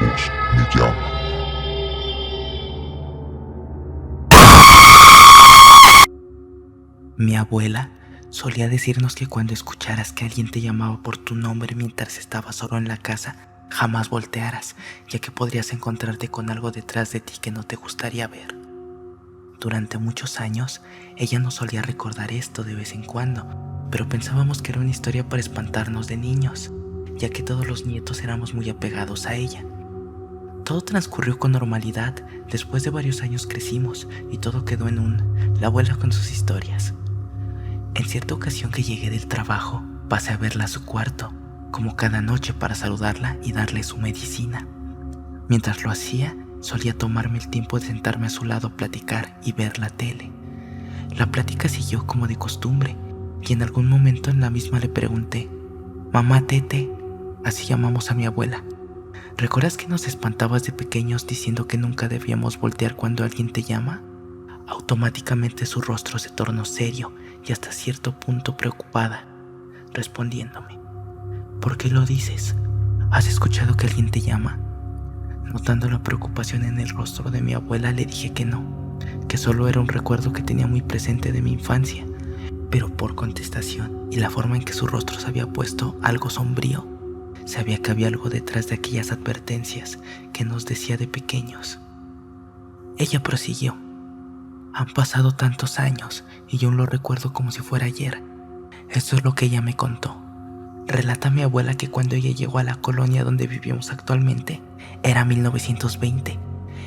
voz me llama. Mi abuela solía decirnos que cuando escucharas que alguien te llamaba por tu nombre mientras estabas solo en la casa, jamás voltearas, ya que podrías encontrarte con algo detrás de ti que no te gustaría ver. Durante muchos años, ella nos solía recordar esto de vez en cuando, pero pensábamos que era una historia para espantarnos de niños, ya que todos los nietos éramos muy apegados a ella. Todo transcurrió con normalidad. Después de varios años crecimos y todo quedó en la abuela con sus historias. En cierta ocasión que llegué del trabajo, pasé a verla a su cuarto, como cada noche, para saludarla y darle su medicina. Mientras lo hacía, solía tomarme el tiempo de sentarme a su lado a platicar y ver la tele. La plática siguió como de costumbre, y en algún momento en la misma le pregunté: «Mamá Tete», así llamamos a mi abuela, «¿recuerdas que nos espantabas de pequeños diciendo que nunca debíamos voltear cuando alguien te llama?». Automáticamente su rostro se tornó serio y hasta cierto punto preocupada, respondiéndome: «¿Por qué lo dices? ¿Has escuchado que alguien te llama?». Notando la preocupación en el rostro de mi abuela, le dije que no, que solo era un recuerdo que tenía muy presente de mi infancia, pero por contestación y la forma en que su rostro se había puesto algo sombrío, sabía que había algo detrás de aquellas advertencias que nos decía de pequeños. Ella prosiguió: «Han pasado tantos años y yo aún lo recuerdo como si fuera ayer». Esto es lo que ella me contó. Relata mi abuela que cuando ella llegó a la colonia donde vivimos actualmente, era 1920.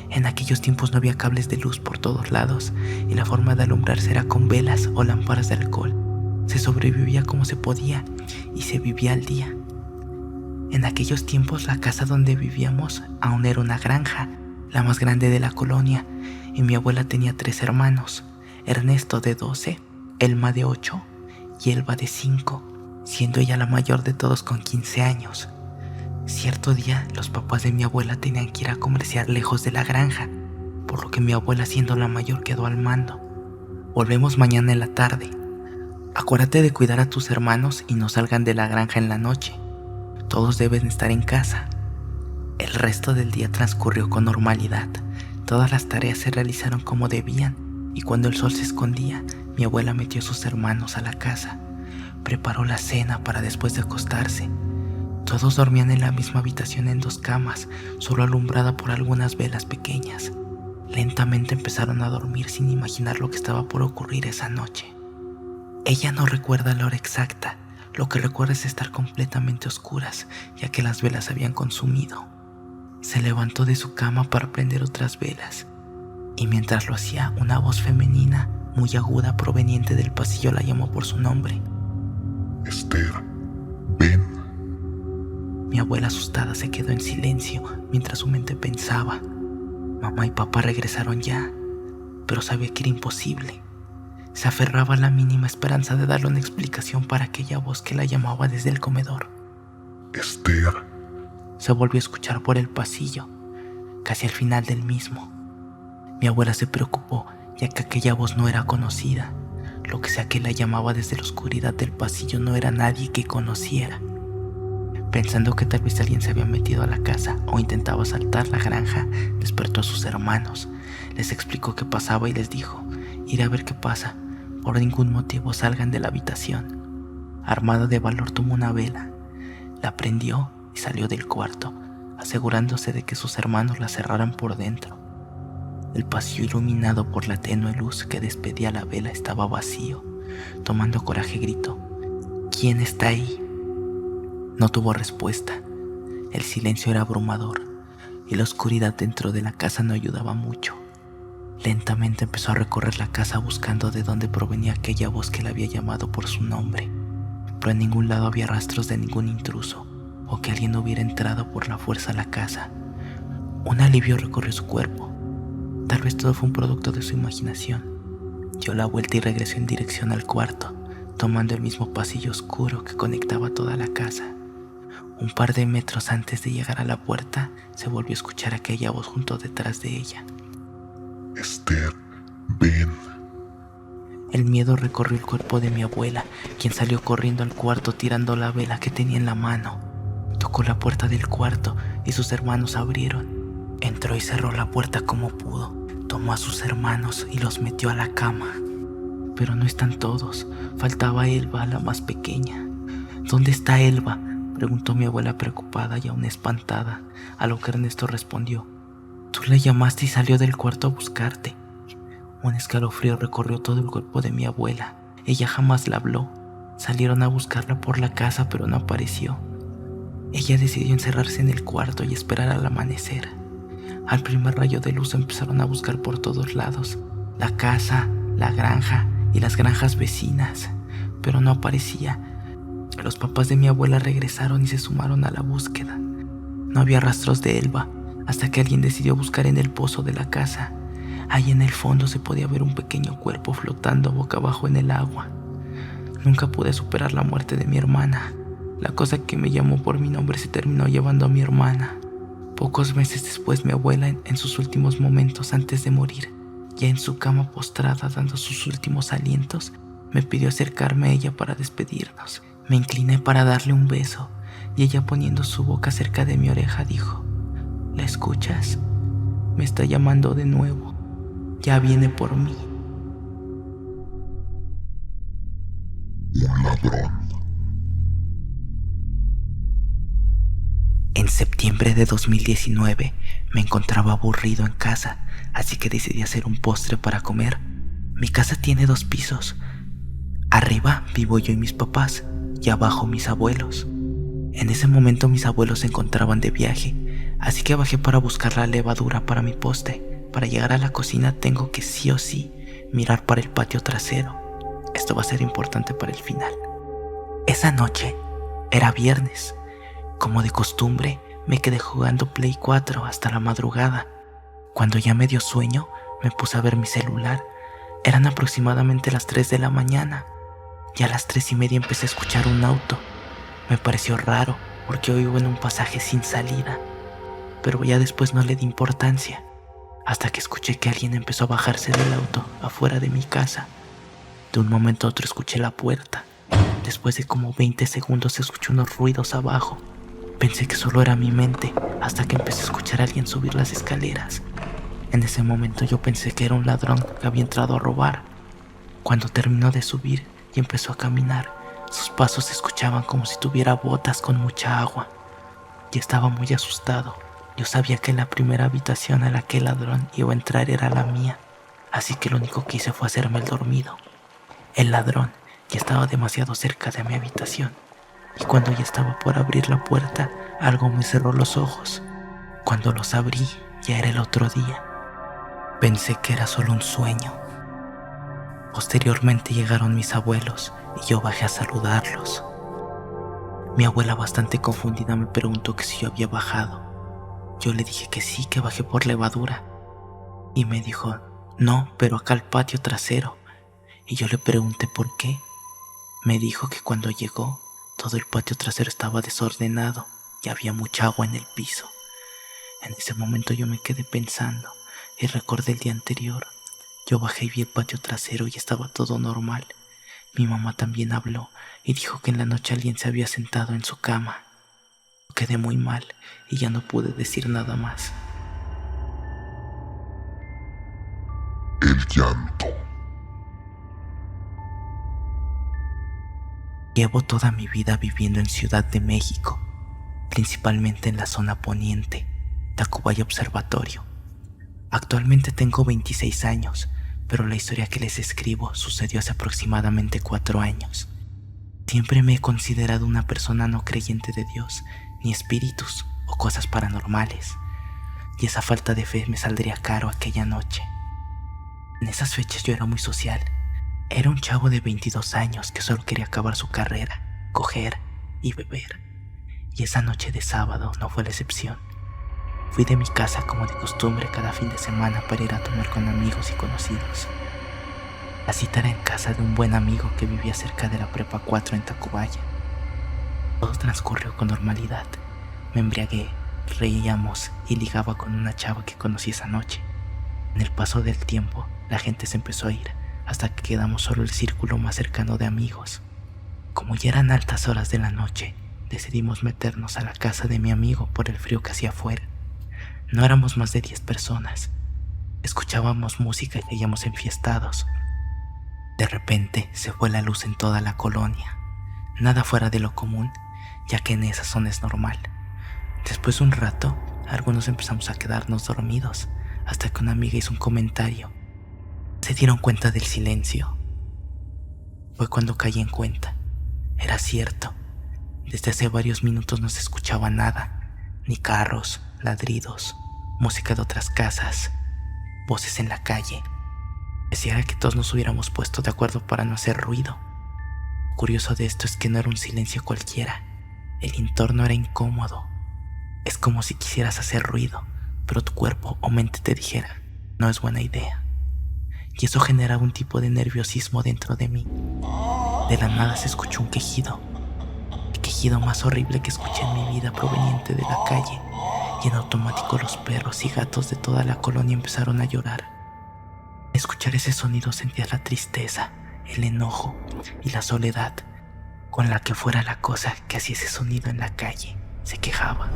En aquellos tiempos no había cables de luz por todos lados y la forma de alumbrarse era con velas o lámparas de alcohol. Se sobrevivía como se podía y se vivía al día. En aquellos tiempos la casa donde vivíamos aún era una granja, la más grande de la colonia, y mi abuela tenía 3 hermanos: Ernesto de 12, Elma de 8 y Elba de 5, siendo ella la mayor de todos con 15 años. Cierto día los papás de mi abuela tenían que ir a comerciar lejos de la granja, por lo que mi abuela, siendo la mayor, quedó al mando. «Volvemos mañana en la tarde. Acuérdate de cuidar a tus hermanos y no salgan de la granja en la noche. Todos deben estar en casa». El resto del día transcurrió con normalidad. Todas las tareas se realizaron como debían, y cuando el sol se escondía, mi abuela metió a sus hermanos a la casa. Preparó la cena para después de acostarse. Todos dormían en la misma habitación en 2 camas, solo alumbrada por algunas velas pequeñas. Lentamente empezaron a dormir sin imaginar lo que estaba por ocurrir esa noche. Ella no recuerda la hora exacta. Lo que recuerda es estar completamente oscuras, ya que las velas se habían consumido. Se levantó de su cama para prender otras velas, y mientras lo hacía, una voz femenina muy aguda proveniente del pasillo la llamó por su nombre: «Esther, ven». Mi abuela, asustada, se quedó en silencio mientras su mente pensaba. Mamá y papá regresaron ya, pero sabía que era imposible. Se aferraba a la mínima esperanza de darle una explicación para aquella voz que la llamaba desde el comedor. «Esther». Se volvió a escuchar por el pasillo, casi al final del mismo. Mi abuela se preocupó, ya que aquella voz no era conocida. Lo que sea que la llamaba desde la oscuridad del pasillo no era nadie que conociera. Pensando que tal vez alguien se había metido a la casa o intentaba asaltar la granja, despertó a sus hermanos. Les explicó qué pasaba y les dijo: «Iré a ver qué pasa. Por ningún motivo salgan de la habitación». Armado de valor, tomó una vela, la prendió y salió del cuarto, asegurándose de que sus hermanos la cerraran por dentro. El pasillo, iluminado por la tenue luz que despedía la vela, estaba vacío. Tomando coraje, gritó: «¿Quién está ahí?». No tuvo respuesta. El silencio era abrumador y la oscuridad dentro de la casa no ayudaba mucho. Lentamente empezó a recorrer la casa buscando de dónde provenía aquella voz que la había llamado por su nombre, pero en ningún lado había rastros de ningún intruso o que alguien hubiera entrado por la fuerza a la casa. Un alivio recorrió su cuerpo. Tal vez todo fue un producto de su imaginación. Dio la vuelta y regresó en dirección al cuarto, tomando el mismo pasillo oscuro que conectaba toda la casa. Un par de metros antes de llegar a la puerta, se volvió a escuchar aquella voz junto detrás de ella: «Esther, ven». El miedo recorrió el cuerpo de mi abuela, quien salió corriendo al cuarto tirando la vela que tenía en la mano. Tocó la puerta del cuarto y sus hermanos abrieron. Entró y cerró la puerta como pudo. Tomó a sus hermanos y los metió a la cama. Pero no están todos. Faltaba Elba, la más pequeña. ¿Dónde está Elba?, preguntó mi abuela preocupada y aún espantada, a lo que Ernesto respondió: tú la llamaste y salió del cuarto a buscarte. Un escalofrío recorrió todo el cuerpo de mi abuela. Ella jamás la habló. Salieron a buscarla por la casa, pero no apareció. Ella decidió encerrarse en el cuarto y esperar al amanecer. Al primer rayo de luz empezaron a buscar por todos lados: la casa, la granja y las granjas vecinas, pero no aparecía. Los papás de mi abuela regresaron y se sumaron a la búsqueda. No había rastros de Elba, hasta que alguien decidió buscar en el pozo de la casa. Ahí en el fondo se podía ver un pequeño cuerpo flotando boca abajo en el agua. Nunca pude superar la muerte de mi hermana. La cosa que me llamó por mi nombre se terminó llevando a mi hermana. Pocos meses después, mi abuela, en sus últimos momentos antes de morir, ya en su cama postrada dando sus últimos alientos, me pidió acercarme a ella para despedirnos. Me incliné para darle un beso y ella, poniendo su boca cerca de mi oreja, dijo: ¿la escuchas? Me está llamando de nuevo. Ya viene por mí. Un ladrón. En septiembre de 2019 me encontraba aburrido en casa, así que decidí hacer un postre para comer. Mi casa tiene 2 pisos. Arriba vivo yo y mis papás, y abajo mis abuelos. En ese momento mis abuelos se encontraban de viaje, así que bajé para buscar la levadura para mi postre. Para llegar a la cocina tengo que sí o sí mirar para el patio trasero. Esto va a ser importante para el final. Esa noche era viernes. Como de costumbre, me quedé jugando Play 4 hasta la madrugada. Cuando ya me dio sueño, me puse a ver mi celular. Eran aproximadamente las 3 de la mañana. Ya a las 3:30 empecé a escuchar un auto. Me pareció raro porque vivo en un pasaje sin salida, pero ya después no le di importancia, hasta que escuché que alguien empezó a bajarse del auto afuera de mi casa. De un momento a otro escuché la puerta. Después de como 20 segundos escuché unos ruidos abajo. Pensé que solo era mi mente, hasta que empecé a escuchar a alguien subir las escaleras. En ese momento yo pensé que era un ladrón que había entrado a robar. Cuando terminó de subir y empezó a caminar, sus pasos se escuchaban como si tuviera botas con mucha agua. Y estaba muy asustado. Yo sabía que la primera habitación a la que el ladrón iba a entrar era la mía, así que lo único que hice fue hacerme el dormido. El ladrón ya estaba demasiado cerca de mi habitación, y cuando ya estaba por abrir la puerta, algo me cerró los ojos. Cuando los abrí, ya era el otro día. Pensé que era solo un sueño. Posteriormente llegaron mis abuelos y yo bajé a saludarlos. Mi abuela, bastante confundida, me preguntó que si yo había bajado. Yo le dije que sí, que bajé por levadura. Y me dijo: no, pero acá al patio trasero. Y yo le pregunté por qué. Me dijo que cuando llegó, todo el patio trasero estaba desordenado y había mucha agua en el piso. En ese momento yo me quedé pensando y recordé el día anterior. Yo bajé y vi el patio trasero y estaba todo normal. Mi mamá también habló y dijo que en la noche alguien se había sentado en su cama. Quedé muy mal y ya no pude decir nada más. El llanto. Llevo toda mi vida viviendo en Ciudad de México, principalmente en la zona poniente, Tacubaya Observatorio. Actualmente tengo 26 años, pero la historia que les escribo sucedió hace aproximadamente 4 años. Siempre me he considerado una persona no creyente de Dios, ni espíritus o cosas paranormales, y esa falta de fe me saldría caro aquella noche. En esas fechas yo era muy social. Era un chavo de 22 años que solo quería acabar su carrera, coger y beber. Y esa noche de sábado no fue la excepción. Fui de mi casa como de costumbre cada fin de semana para ir a tomar con amigos y conocidos. La cita era en casa de un buen amigo que vivía cerca de la Prepa 4 en Tacubaya. Todo transcurrió con normalidad. Me embriagué, reíamos y ligaba con una chava que conocí esa noche. En el paso del tiempo, la gente se empezó a ir, hasta que quedamos solo el círculo más cercano de amigos. Como ya eran altas horas de la noche, decidimos meternos a la casa de mi amigo por el frío que hacía afuera. No éramos más de 10 personas. Escuchábamos música y seguíamos enfiestados. De repente se fue la luz en toda la colonia. Nada fuera de lo común, ya que en esa zona es normal. Después de un rato, algunos empezamos a quedarnos dormidos, hasta que una amiga hizo un comentario. Se dieron cuenta del silencio. Fue cuando caí en cuenta. Era cierto. Desde hace varios minutos no se escuchaba nada, ni carros, ladridos, música de otras casas, voces en la calle. Decía que todos nos hubiéramos puesto de acuerdo para no hacer ruido. Lo curioso de esto es que no era un silencio cualquiera. El entorno era incómodo. Es como si quisieras hacer ruido, pero tu cuerpo o mente te dijera, no es buena idea. Y eso generaba un tipo de nerviosismo dentro de mí. De la nada se escuchó un quejido. El quejido más horrible que escuché en mi vida proveniente de la calle. Y en automático los perros y gatos de toda la colonia empezaron a llorar. Al escuchar ese sonido sentías la tristeza, el enojo y la soledad con la que fuera la cosa que hacía ese sonido en la calle. Se quejaba.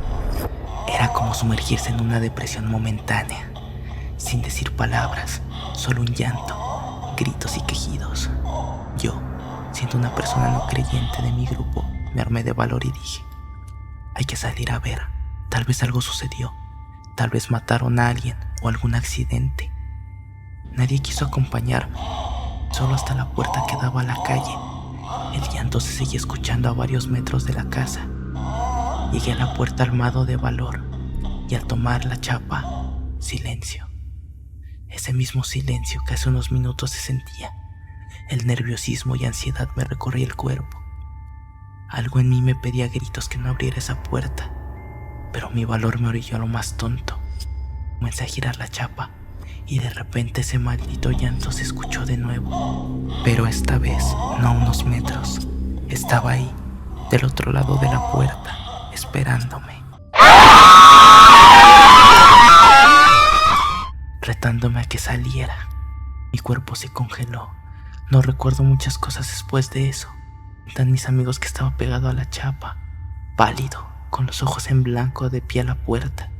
Era como sumergirse en una depresión momentánea, sin decir palabras, solo un llanto, gritos y quejidos. Yo, siendo una persona no creyente de mi grupo, me armé de valor y dije, hay que salir a ver, tal vez algo sucedió, tal vez mataron a alguien o algún accidente. Nadie quiso acompañarme, solo hasta la puerta que daba a la calle. El llanto se seguía escuchando a varios metros de la casa. Llegué a la puerta armado de valor y al tomar la chapa, silencio. Ese mismo silencio que hace unos minutos se sentía. El nerviosismo y ansiedad me recorría el cuerpo. Algo en mí me pedía a gritos que no abriera esa puerta, pero mi valor me orilló a lo más tonto. Comencé a girar la chapa y de repente ese maldito llanto se escuchó de nuevo, pero esta vez no a unos metros. Estaba ahí, del otro lado de la puerta, esperándome, retándome a que saliera. Mi cuerpo se congeló. No recuerdo muchas cosas después de eso. Tan mis amigos que estaba pegado a la chapa, pálido, con los ojos en blanco, de pie a la puerta.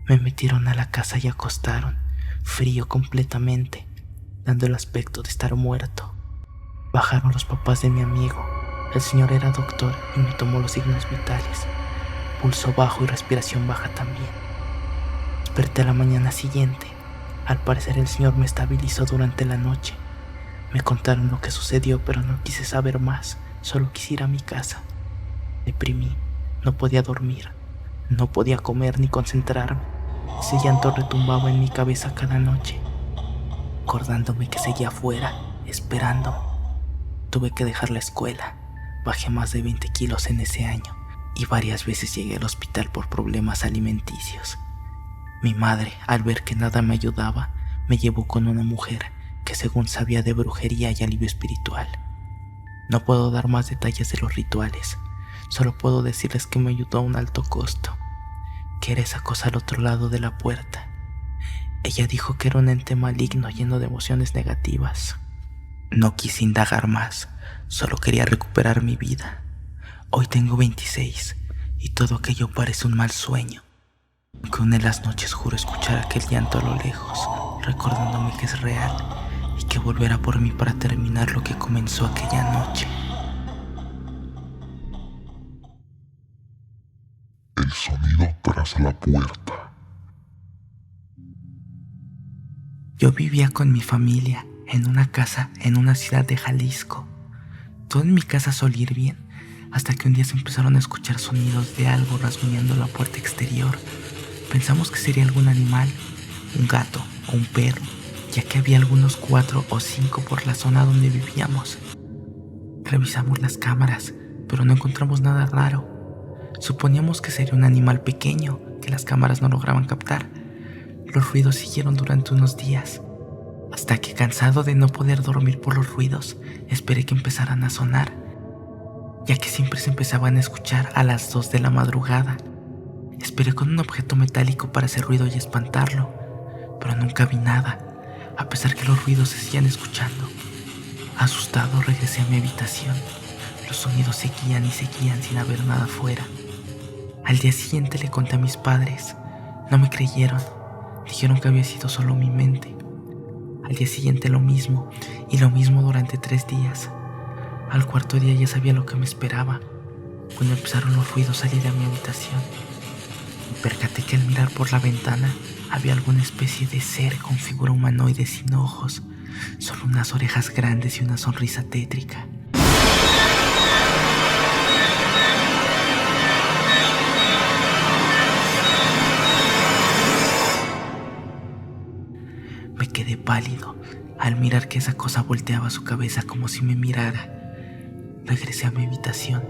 Me metieron a la casa y acostaron, frío completamente, dando el aspecto de estar muerto. Bajaron los papás de mi amigo. El señor era doctor y me tomó los signos vitales. Pulso bajo y respiración baja también. Desperté a la mañana siguiente. Al parecer el señor me estabilizó durante la noche. Me contaron lo que sucedió, pero no quise saber más. Solo quise ir a mi casa. Deprimí. No podía dormir. No podía comer ni concentrarme. Ese llanto retumbaba en mi cabeza cada noche, acordándome que seguía afuera, esperando. Tuve que dejar la escuela. Bajé más de 20 kilos en ese año y varias veces llegué al hospital por problemas alimenticios. Mi madre, al ver que nada me ayudaba, me llevó con una mujer que según sabía de brujería y alivio espiritual. No puedo dar más detalles de los rituales, solo puedo decirles que me ayudó a un alto costo, que era esa cosa al otro lado de la puerta. Ella dijo que era un ente maligno lleno de emociones negativas. No quise indagar más, solo quería recuperar mi vida. Hoy tengo 26 y todo aquello parece un mal sueño. Que en las noches juro escuchar aquel llanto a lo lejos, recordándome que es real y que volverá por mí para terminar lo que comenzó aquella noche. El sonido tras la puerta. Yo vivía con mi familia en una casa en una ciudad de Jalisco. Todo en mi casa solía ir bien, hasta que un día se empezaron a escuchar sonidos de algo rasguñando la puerta exterior. Pensamos que sería algún animal, un gato o un perro, ya que había algunos 4 o 5 por la zona donde vivíamos. Revisamos las cámaras, pero no encontramos nada raro. Suponíamos que sería un animal pequeño que las cámaras no lograban captar. Los ruidos siguieron durante unos días, hasta que, cansado de no poder dormir por los ruidos, esperé que empezaran a sonar, ya que siempre se empezaban a escuchar a las 2 de la madrugada. Esperé con un objeto metálico para hacer ruido y espantarlo, pero nunca vi nada, a pesar que los ruidos se seguían escuchando. Asustado regresé a mi habitación. Los sonidos seguían y seguían sin haber nada afuera. Al día siguiente le conté a mis padres. No me creyeron. Dijeron que había sido solo mi mente. Al día siguiente lo mismo, y lo mismo durante 3 días. Al cuarto día ya sabía lo que me esperaba. Cuando empezaron los ruidos salí de mi habitación. Me percaté que al mirar por la ventana había alguna especie de ser con figura humanoide sin ojos, solo unas orejas grandes y una sonrisa tétrica. Me quedé pálido al mirar que esa cosa volteaba su cabeza como si me mirara. Regresé a mi habitación.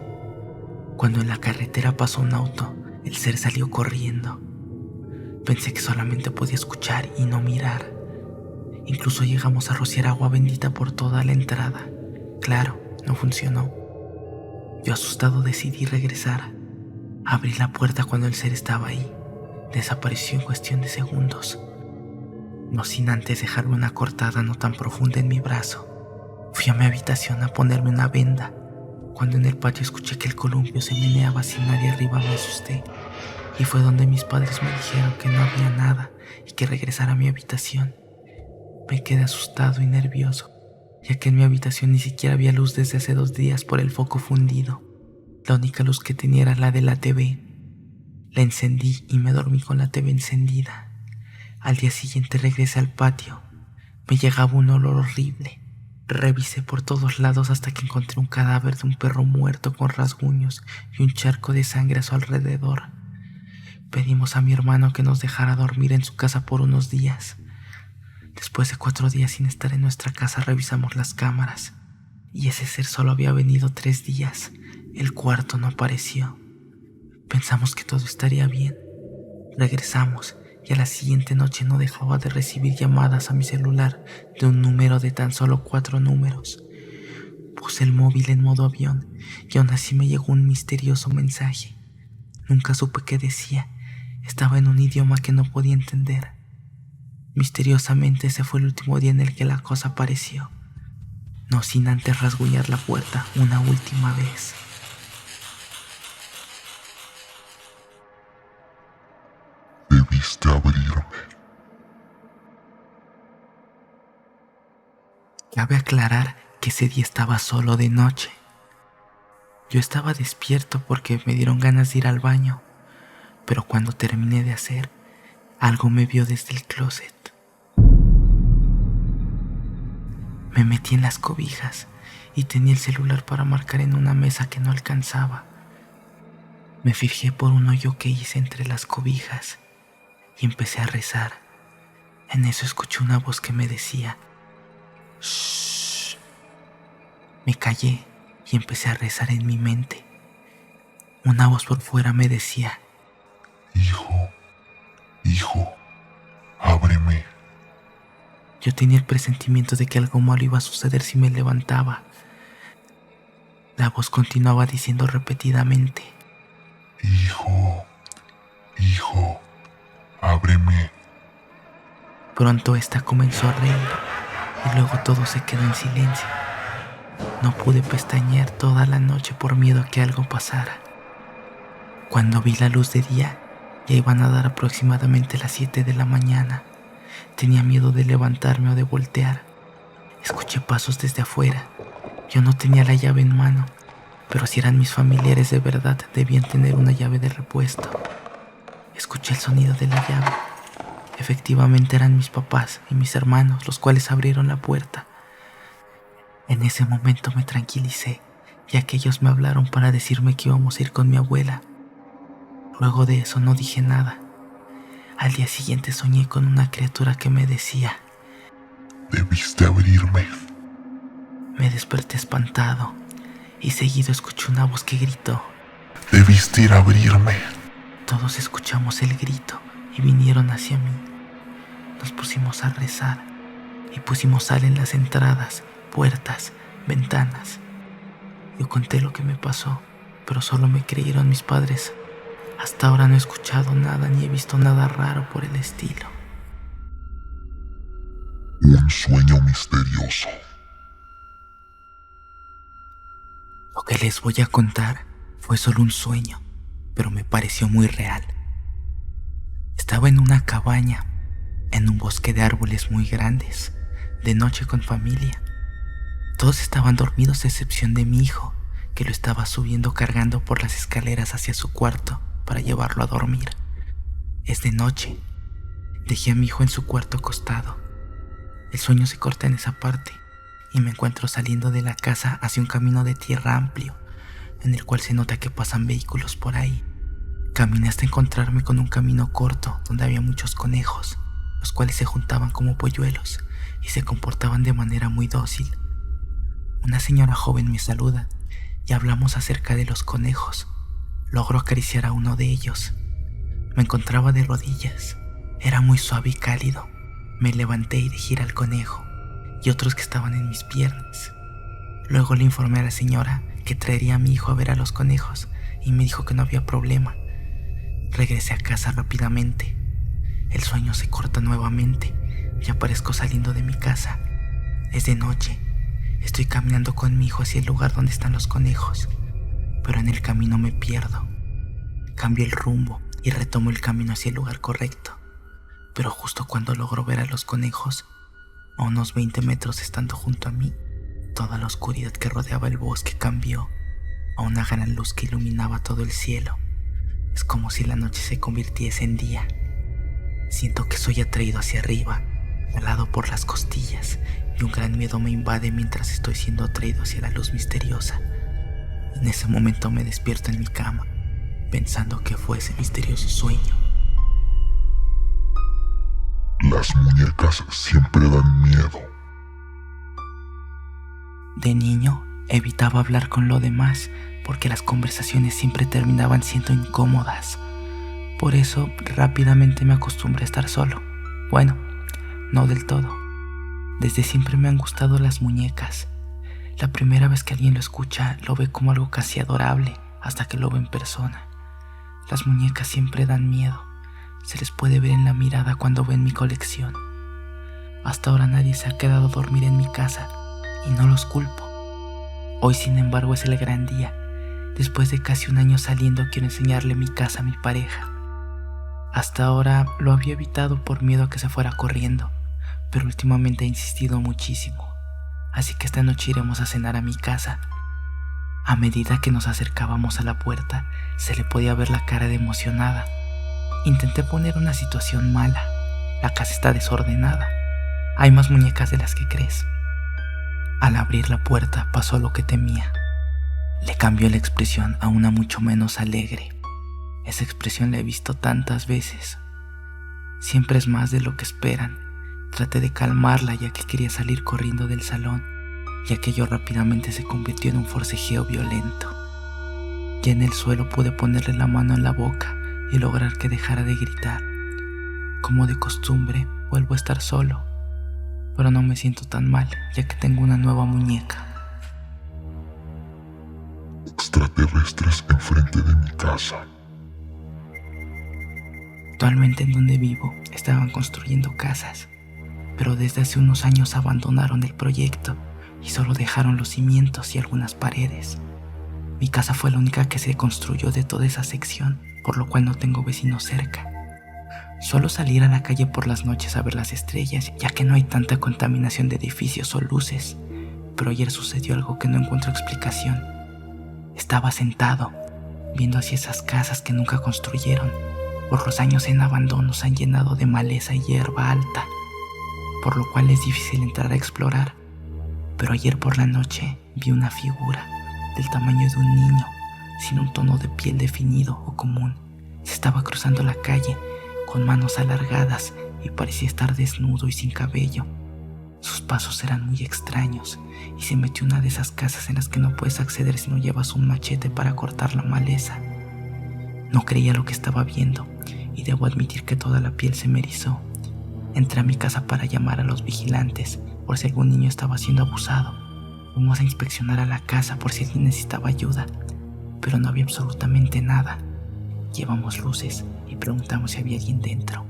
Cuando en la carretera pasó un auto, el ser salió corriendo. Pensé que solamente podía escuchar y no mirar. Incluso llegamos a rociar agua bendita por toda la entrada. Claro, no funcionó. Yo asustado decidí regresar. Abrí la puerta cuando el ser estaba ahí. Desapareció en cuestión de segundos. No sin antes dejarme una cortada no tan profunda en mi brazo. Fui a mi habitación a ponerme una venda. Cuando en el patio escuché que el columpio se meneaba sin nadie arriba, me asusté. Y fue donde mis padres me dijeron que no había nada y que regresara a mi habitación. Me quedé asustado y nervioso, ya que en mi habitación ni siquiera había luz desde hace 2 días por el foco fundido. La única luz que tenía era la de la TV. La encendí y me dormí con la TV encendida. Al día siguiente regresé al patio. Me llegaba un olor horrible. Revisé por todos lados hasta que encontré un cadáver de un perro muerto con rasguños y un charco de sangre a su alrededor. Pedimos a mi hermano que nos dejara dormir en su casa por unos días. Después de 4 días sin estar en nuestra casa, revisamos las cámaras. Y ese ser solo había venido 3 días. El cuarto no apareció. Pensamos que todo estaría bien. Regresamos y a la siguiente noche no dejaba de recibir llamadas a mi celular de un número de tan solo 4 números. Puse el móvil en modo avión y aún así me llegó un misterioso mensaje. Nunca supe qué decía. Estaba en un idioma que no podía entender. Misteriosamente ese fue el último día en el que la cosa apareció. No sin antes rasguñar la puerta una última vez. Debiste abrirme. Cabe aclarar que ese día estaba solo de noche. Yo estaba despierto porque me dieron ganas de ir al baño, pero cuando terminé de hacer, algo me vio desde el closet. Me metí en las cobijas y tenía el celular para marcar en una mesa que no alcanzaba. Me fijé por un hoyo que hice entre las cobijas y empecé a rezar. En eso escuché una voz que me decía: "Shh". Me callé y empecé a rezar en mi mente. Una voz por fuera me decía: Hijo, ábreme. Yo tenía el presentimiento de que algo malo iba a suceder si me levantaba. La voz continuaba diciendo repetidamente: Hijo, ábreme. Pronto esta comenzó a reír y luego todo se quedó en silencio. No pude pestañear toda la noche por miedo a que algo pasara. Cuando vi la luz de día, ya iban a dar aproximadamente las 7 de la mañana. Tenía miedo de levantarme o de voltear. Escuché pasos desde afuera. Yo no tenía la llave en mano, pero si eran mis familiares de verdad, debían tener una llave de repuesto. Escuché el sonido de la llave. Efectivamente eran mis papás y mis hermanos los cuales abrieron la puerta. En ese momento me tranquilicé, ya que ellos me hablaron para decirme que íbamos a ir con mi abuela. Luego de eso no dije nada. Al día siguiente soñé con una criatura que me decía: Debiste abrirme. Me desperté espantado y seguido escuché una voz que gritó: Debiste ir a abrirme. Todos escuchamos el grito y vinieron hacia mí. Nos pusimos a rezar y pusimos sal en las entradas, puertas, ventanas. Yo conté lo que me pasó, pero solo me creyeron mis padres. Hasta ahora no he escuchado nada ni he visto nada raro por el estilo. Un sueño misterioso. Lo que les voy a contar fue solo un sueño, pero me pareció muy real. Estaba en una cabaña, en un bosque de árboles muy grandes, de noche con familia. Todos estaban dormidos a excepción de mi hijo, que lo estaba subiendo cargando por las escaleras hacia su cuarto para llevarlo a dormir. Es de noche. Dejé a mi hijo en su cuarto acostado. El sueño se corta en esa parte y me encuentro saliendo de la casa hacia un camino de tierra amplio, en el cual se nota que pasan vehículos por ahí. Caminé hasta encontrarme con un camino corto donde había muchos conejos, los cuales se juntaban como polluelos y se comportaban de manera muy dócil. Una señora joven me saluda y hablamos acerca de los conejos. Logro acariciar a uno de ellos. Me encontraba de rodillas. Era muy suave y cálido. Me levanté y dejé ir al conejo y otros que estaban en mis piernas. Luego le informé a la señora que traería a mi hijo a ver a los conejos y me dijo que no había problema. Regresé a casa rápidamente. El sueño se corta nuevamente y aparezco saliendo de mi casa. Es de noche. Estoy caminando con mi hijo hacia el lugar donde están los conejos, pero en el camino me pierdo. Cambio el rumbo y retomo el camino hacia el lugar correcto. Pero justo cuando logro ver a los conejos, a unos 20 metros estando junto a mí, toda la oscuridad que rodeaba el bosque cambió a una gran luz que iluminaba todo el cielo. Es como si la noche se convirtiese en día. Siento que soy atraído hacia arriba, jalado por las costillas, y un gran miedo me invade mientras estoy siendo atraído hacia la luz misteriosa. En ese momento me despierto en mi cama, pensando que fue ese misterioso sueño. Las muñecas siempre dan miedo. De niño, evitaba hablar con los demás porque las conversaciones siempre terminaban siendo incómodas. Por eso, rápidamente me acostumbré a estar solo. Bueno, no del todo. Desde siempre me han gustado las muñecas. La primera vez que alguien lo escucha, lo ve como algo casi adorable, hasta que lo ve en persona. Las muñecas siempre dan miedo. Se les puede ver en la mirada cuando ven mi colección. Hasta ahora nadie se ha quedado a dormir en mi casa, y no los culpo. Hoy, sin embargo, es el gran día. Después de casi un año saliendo, quiero enseñarle mi casa a mi pareja. Hasta ahora lo había evitado por miedo a que se fuera corriendo, pero últimamente ha insistido muchísimo. Así que esta noche iremos a cenar a mi casa. A medida que nos acercábamos a la puerta, se le podía ver la cara de emocionada. Intenté poner una situación mala. La casa está desordenada. Hay más muñecas de las que crees. Al abrir la puerta pasó lo que temía. Le cambió la expresión a una mucho menos alegre. Esa expresión la he visto tantas veces. Siempre es más de lo que esperan. Traté de calmarla ya que quería salir corriendo del salón, y aquello rápidamente se convirtió en un forcejeo violento. Ya en el suelo pude ponerle la mano en la boca y lograr que dejara de gritar. Como de costumbre, vuelvo a estar solo, pero no me siento tan mal ya que tengo una nueva muñeca. Extraterrestres enfrente de mi casa. Actualmente en donde vivo estaban construyendo casas, pero desde hace unos años abandonaron el proyecto y solo dejaron los cimientos y algunas paredes. Mi casa fue la única que se construyó de toda esa sección, por lo cual no tengo vecinos cerca. Suelo salir a la calle por las noches a ver las estrellas, ya que no hay tanta contaminación de edificios o luces, pero ayer sucedió algo que no encuentro explicación. Estaba sentado, viendo hacia esas casas que nunca construyeron. Por los años en abandono se han llenado de maleza y hierba alta, por lo cual es difícil entrar a explorar. Pero ayer por la noche vi una figura del tamaño de un niño, sin un tono de piel definido o común. Se estaba cruzando la calle con manos alargadas y parecía estar desnudo y sin cabello. Sus pasos eran muy extraños y se metió en una de esas casas en las que no puedes acceder si no llevas un machete para cortar la maleza. No creía lo que estaba viendo y debo admitir que toda la piel se me erizó. Entré a mi casa para llamar a los vigilantes por si algún niño estaba siendo abusado. Fuimos a inspeccionar a la casa por si alguien necesitaba ayuda, pero no había absolutamente nada. Llevamos luces y preguntamos si había alguien dentro.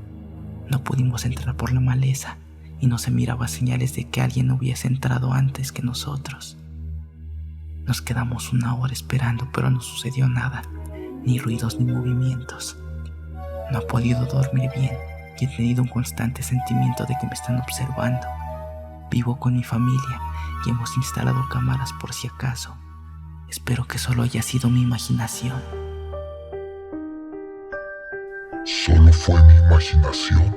No pudimos entrar por la maleza y no se miraba señales de que alguien hubiese entrado antes que nosotros. Nos quedamos 1 hora esperando, pero no sucedió nada, ni ruidos ni movimientos. No he podido dormir bien y he tenido un constante sentimiento de que me están observando. Vivo con mi familia y hemos instalado cámaras por si acaso. Espero que solo haya sido mi imaginación. ¿Solo fue mi imaginación?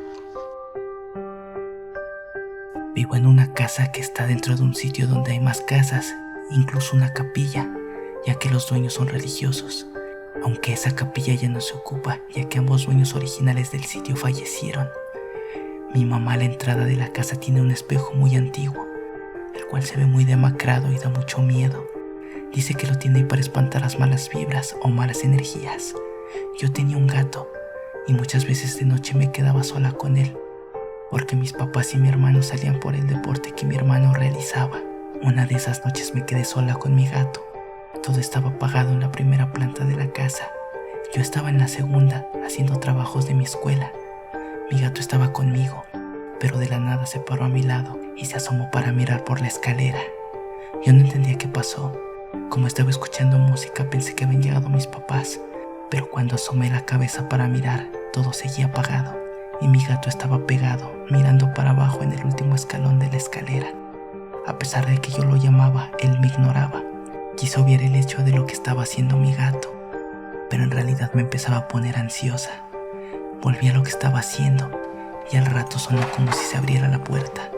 Vivo en una casa que está dentro de un sitio donde hay más casas, incluso una capilla, ya que los dueños son religiosos. Aunque esa capilla ya no se ocupa, ya que ambos dueños originales del sitio fallecieron. Mi mamá a la entrada de la casa tiene un espejo muy antiguo, el cual se ve muy demacrado y da mucho miedo. Dice que lo tiene ahí para espantar las malas vibras o malas energías. Yo tenía un gato y muchas veces de noche me quedaba sola con él, porque mis papás y mi hermano salían por el deporte que mi hermano realizaba. Una de esas noches me quedé sola con mi gato. Todo estaba apagado en la primera planta de la casa. Yo estaba en la segunda, haciendo trabajos de mi escuela. Mi gato estaba conmigo, pero de la nada se paró a mi lado y se asomó para mirar por la escalera. Yo no entendía qué pasó. Como estaba escuchando música, pensé que habían llegado mis papás, pero cuando asomé la cabeza para mirar, todo seguía apagado y mi gato estaba pegado, mirando para abajo en el último escalón de la escalera. A pesar de que yo lo llamaba, él me ignoraba. Quiso ver el hecho de lo que estaba haciendo mi gato, pero en realidad me empezaba a poner ansiosa. Volví a lo que estaba haciendo y al rato sonó como si se abriera la puerta.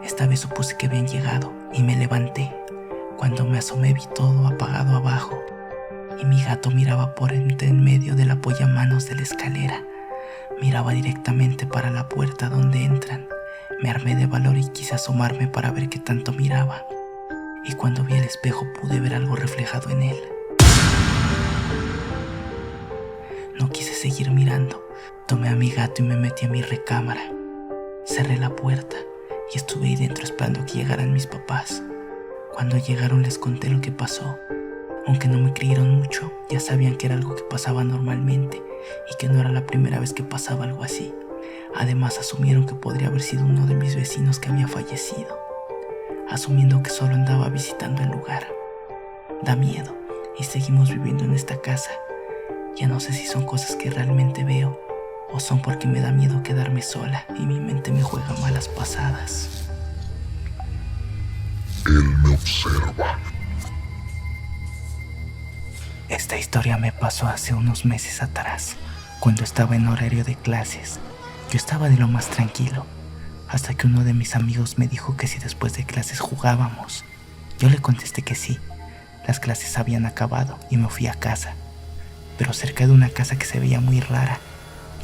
Esta vez supuse que habían llegado y me levanté. Cuando me asomé vi todo apagado abajo y mi gato miraba por entre en medio del apoyamanos de la escalera. Miraba directamente para la puerta donde entran. Me armé de valor y quise asomarme para ver qué tanto miraba. Y cuando vi el espejo pude ver algo reflejado en él. No quise seguir mirando. Tomé a mi gato y me metí a mi recámara. Cerré la puerta y estuve ahí dentro esperando que llegaran mis papás. Cuando llegaron les conté lo que pasó. Aunque no me creyeron mucho, ya sabían que era algo que pasaba normalmente y que no era la primera vez que pasaba algo así. Además asumieron que podría haber sido uno de mis vecinos que había fallecido, asumiendo que solo andaba visitando el lugar. Da miedo y seguimos viviendo en esta casa. Ya no sé si son cosas que realmente veo o son porque me da miedo quedarme sola y mi mente me juega malas pasadas. Él me observa. Esta historia me pasó hace unos meses atrás, cuando estaba en horario de clases. Yo estaba de lo más tranquilo, hasta que uno de mis amigos me dijo que si después de clases jugábamos. Yo le contesté que sí. Las clases habían acabado y me fui a casa, pero cerca de una casa que se veía muy rara,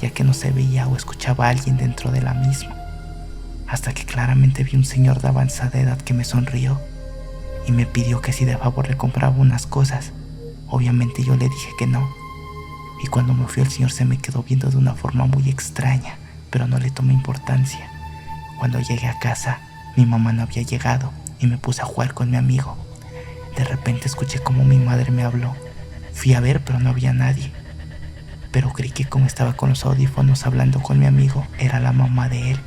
ya que no se veía o escuchaba a alguien dentro de la misma, hasta que claramente vi un señor de avanzada edad que me sonrió y me pidió que si de favor le compraba unas cosas. Obviamente yo le dije que no, y cuando me fui el señor se me quedó viendo de una forma muy extraña, pero no le tomé importancia. Cuando llegué a casa, mi mamá no había llegado y me puse a jugar con mi amigo. De repente escuché como mi madre me habló. Fui a ver, pero no había nadie. Pero creí que como estaba con los audífonos hablando con mi amigo, era la mamá de él.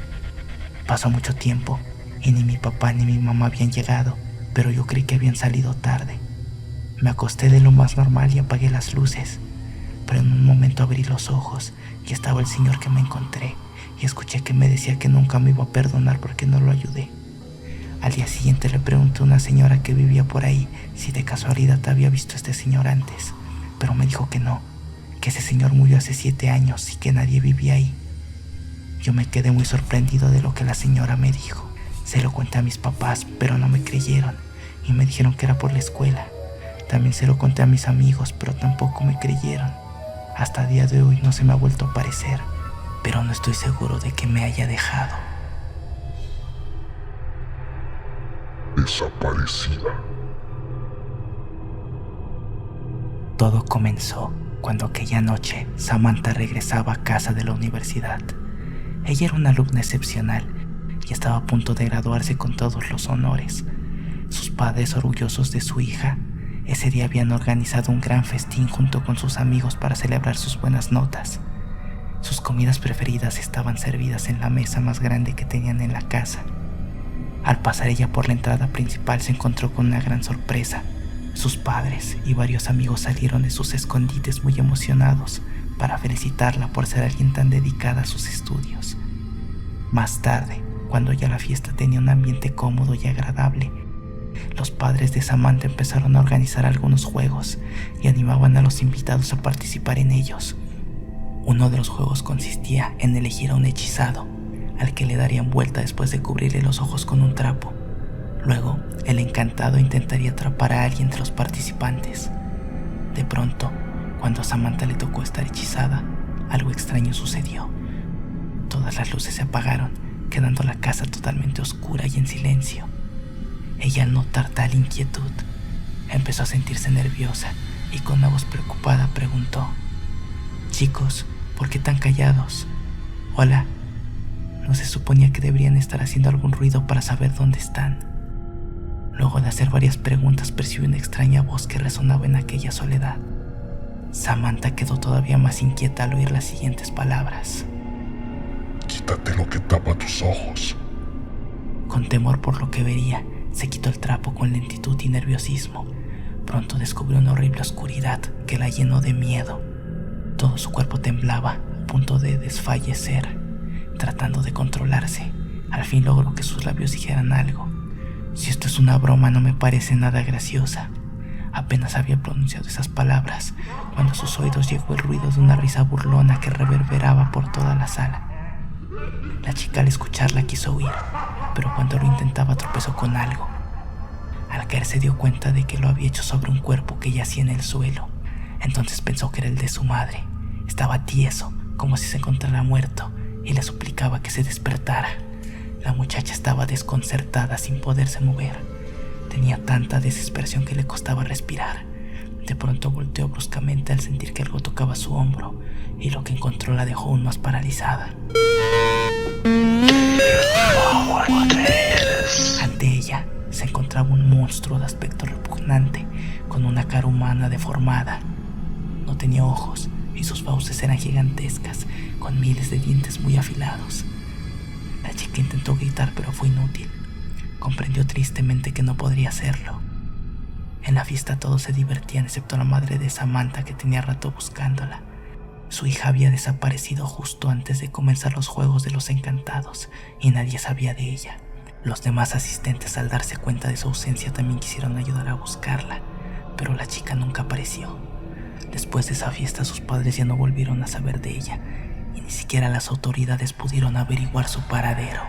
Pasó mucho tiempo y ni mi papá ni mi mamá habían llegado, pero yo creí que habían salido tarde. Me acosté de lo más normal y apagué las luces, pero en un momento abrí los ojos y estaba el señor que me encontré y escuché que me decía que nunca me iba a perdonar porque no lo ayudé. Al día siguiente le pregunté a una señora que vivía por ahí si de casualidad había visto a este señor antes, pero me dijo que no, que ese señor murió hace 7 años y que nadie vivía ahí. Yo me quedé muy sorprendido de lo que la señora me dijo. Se lo conté a mis papás, pero no me creyeron y me dijeron que era por la escuela. También se lo conté a mis amigos, pero tampoco me creyeron. Hasta el día de hoy no se me ha vuelto a aparecer, pero no estoy seguro de que me haya dejado. Desaparecida. Todo comenzó cuando aquella noche Samantha regresaba a casa de la universidad. Ella era una alumna excepcional y estaba a punto de graduarse con todos los honores. Sus padres, orgullosos de su hija, ese día habían organizado un gran festín junto con sus amigos para celebrar sus buenas notas. Sus comidas preferidas estaban servidas en la mesa más grande que tenían en la casa. Al pasar ella por la entrada principal se encontró con una gran sorpresa. Sus padres y varios amigos salieron de sus escondites muy emocionados para felicitarla por ser alguien tan dedicada a sus estudios. Más tarde, cuando ya la fiesta tenía un ambiente cómodo y agradable, los padres de Samantha empezaron a organizar algunos juegos y animaban a los invitados a participar en ellos. Uno de los juegos consistía en elegir a un hechizado, al que le darían vuelta después de cubrirle los ojos con un trapo. Luego, el encantado intentaría atrapar a alguien de los participantes. De pronto, cuando a Samantha le tocó estar hechizada, algo extraño sucedió. Todas las luces se apagaron, quedando la casa totalmente oscura y en silencio. Ella, al notar tal inquietud, empezó a sentirse nerviosa y con una voz preocupada preguntó: «Chicos, ¿por qué tan callados? Hola, ¿no se suponía que deberían estar haciendo algún ruido para saber dónde están?». Luego de hacer varias preguntas, percibió una extraña voz que resonaba en aquella soledad. Samantha quedó todavía más inquieta al oír las siguientes palabras: Quítate lo que tapa tus ojos. Con temor por lo que vería, se quitó el trapo con lentitud y nerviosismo. Pronto descubrió una horrible oscuridad que la llenó de miedo. Todo su cuerpo temblaba, a punto de desfallecer. Tratando de controlarse, al fin logró que sus labios dijeran algo. «Si esto es una broma, no me parece nada graciosa». Apenas había pronunciado esas palabras cuando a sus oídos llegó el ruido de una risa burlona que reverberaba por toda la sala. La chica, al escucharla, quiso huir, pero cuando lo intentaba tropezó con algo. Al caer se dio cuenta de que lo había hecho sobre un cuerpo que yacía en el suelo. Entonces pensó que era el de su madre. Estaba tieso, como si se encontrara muerto, y le suplicaba que se despertara. La muchacha estaba desconcertada, sin poderse mover. Tenía tanta desesperación que le costaba respirar. De pronto volteó bruscamente al sentir que algo tocaba su hombro, y lo que encontró la dejó aún más paralizada. Ante ella se encontraba un monstruo de aspecto repugnante, con una cara humana deformada. No tenía ojos y sus fauces eran gigantescas, con miles de dientes muy afilados. La chica intentó gritar, pero fue inútil. Comprendió tristemente que no podría hacerlo. En la fiesta todos se divertían excepto la madre de Samantha, que tenía rato buscándola. Su hija había desaparecido justo antes de comenzar los juegos de los encantados y nadie sabía de ella. Los demás asistentes, al darse cuenta de su ausencia, también quisieron ayudar a buscarla, pero la chica nunca apareció. Después de esa fiesta, sus padres ya no volvieron a saber de ella y ni siquiera las autoridades pudieron averiguar su paradero.